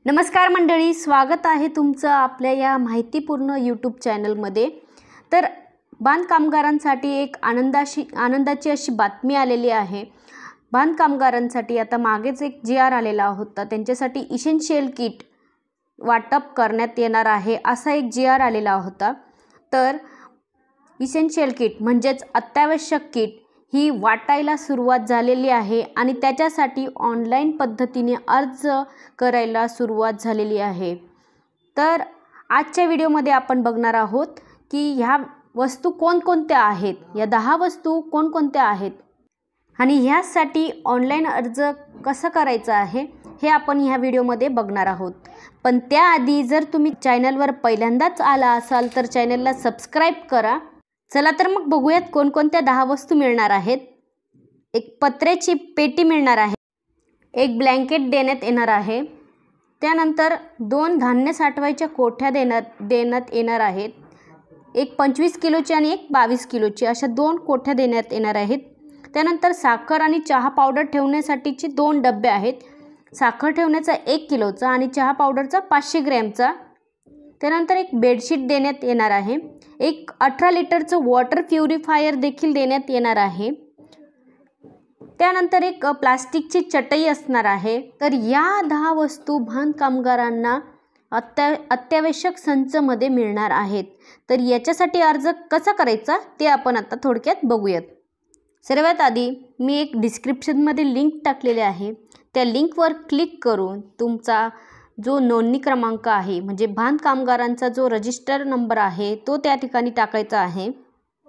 नमस्कार मंडळी, स्वागत आहे तुमचं आपल्या या माहितीपूर्ण यूट्यूब चॅनलमध्ये। तर बांधकामगारांसाठी एक आनंदाची अशी बातमी आलेली आहे। बांधकामगारांसाठी आता मागेच एक GR आलेला होता, त्यांच्यासाठी इसेन्शियल किट वाटप करण्यात येणार आहे असा एक GR आलेला होता। तर इसेन्शियल किट म्हणजेच अत्यावश्यक किट ही वाटायला सुरुवात झालेली आहे आणि त्याच्यासाठी ऑनलाईन पद्धतीने अर्ज करायला सुरुवात झालेली आहे। तर आजच्या व्हिडिओमध्ये आपण बघणार आहोत की ह्या वस्तू कोणकोणत्या आहेत, या 10 वस्तू कोणकोणत्या आहेत आणि ह्यासाठी ऑनलाईन अर्ज कसा करायचा आहे हे आपण ह्या व्हिडिओमध्ये बघणार आहोत। पण त्याआधी जर तुम्ही चॅनलवर पहिल्यांदाच आला असाल तर चॅनलला सबस्क्राइब करा। चला तर मग बघूयात कोणकोणत्या 10 वस्तू मिळणार आहेत। एक पत्र्याची पेटी मिळणार आहे, एक ब्लँकेट देण्यात येणार आहे, त्यानंतर 2 धान्य साठवायच्या कोठ्या देण्यात येणार आहेत, एक 25 किलोची आणि एक 22 किलोची अशा 2 कोठ्या देण्यात येणार आहेत। त्यानंतर साखर आणि चहा पावडर ठेवण्यासाठीचे 2 डबे आहेत, साखर ठेवण्याचा 1 किलोचा आणि चहा पावडरचा 500 ग्रॅमचा। त्यानंतर एक बेडशीट देण्यात येणार आहे, एक 18 लिटरचं वॉटर प्युरिफायर देखील देण्यात येणार आहे। त्यानंतर एक प्लास्टिकची चटई असणार आहे। तर या 10 वस्तू बांधकामगारांना अत्यावश्यक संचमध्ये मिळणार आहेत। तर याच्यासाठी अर्ज कसा करायचा ते आपण आता थोडक्यात बघूयात। सर्वात आधी मी एक डिस्क्रिप्शनमध्ये लिंक टाकलेली आहे, त्या लिंकवर क्लिक करून तुमचा जो नोंदणी क्रमांक आहे म्हणजे बांधकामगारांचा जो रजिस्टर नंबर आहे तो त्या ठिकाणी टाकायचा आहे।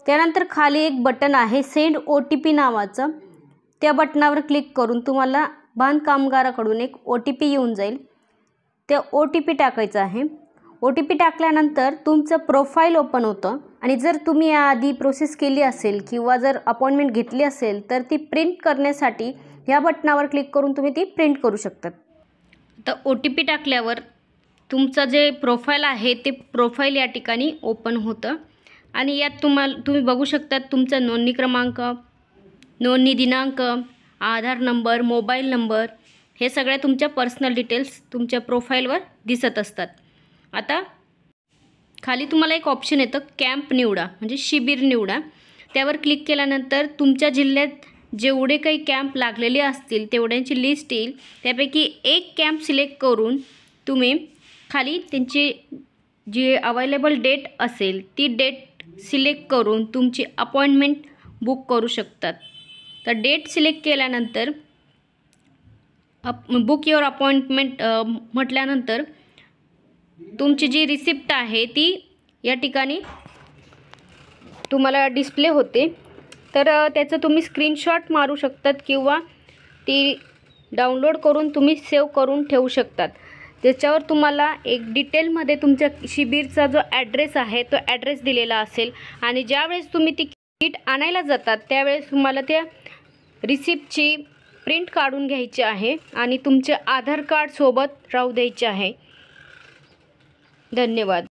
त्यानंतर खाली एक बटन आहे सेंड OTP नावाचं, त्या बटनावर क्लिक करून तुम्हाला बांधकामगाराकडून एक OTP येऊन जाईल, त्या OTP टाकायचा आहे। OTP टाकल्यानंतर तुमचं प्रोफाईल ओपन होतं आणि जर तुम्ही याआधी प्रोसेस केली असेल किंवा जर अपॉइंटमेंट घेतली असेल तर ती प्रिंट करण्यासाठी ह्या बटनावर क्लिक करून तुम्ही ती प्रिंट करू शकता। तर OTP टाकल्यावर तुमचं जे प्रोफाईल आहे ते प्रोफाईल या ठिकाणी ओपन होतं आणि यात तुम्ही बघू शकता तुमचा नोंदणी क्रमांक, नोंदणी दिनांक, आधार नंबर, मोबाईल नंबर हे सगळ्या तुमच्या पर्सनल डिटेल्स तुमच्या प्रोफाईलवर दिसत असतात। आता खाली तुम्हाला एक ऑप्शन येतं कॅम्प निवडा म्हणजे शिबिर निवडा, त्यावर क्लिक केल्यानंतर तुमच्या जिल्ह्यात जेवढे काही कॅम्प लागलेले असतील तेवढ्यांची लिस्ट येईल, त्यापैकी एक कॅम्प सिलेक्ट करून तुम्ही खाली त्यांची जी अवेलेबल डेट असेल ती डेट सिलेक्ट करून तुमची अपॉइंटमेंट बुक करू शकतात। तर डेट सिलेक्ट केल्यानंतर बुक युअर अपॉइंटमेंट म्हटल्यानंतर तुमची जी रिसिप्ट आहे ती या ठिकाणी तुम्हाला डिस्प्ले होते। तर त्याचं तुम्ही स्क्रीनशॉट मारू शकतात किंवा ती डाउनलोड करून तुम्ही सेव्ह करून ठेवू शकतात। त्याच्यावर तुम्हाला एक डिटेलमध्ये तुमच्या शिबिरचा जो ॲड्रेस आहे तो ॲड्रेस दिलेला असेल आणि ज्यावेळेस तुम्ही ती किट आणायला जातात त्यावेळेस तुम्हाला त्या रिसिप्टची प्रिंट काढून घ्यायची आहे आणि तुमचे आधार कार्ड सोबत राहू द्यायचे आहे। धन्यवाद।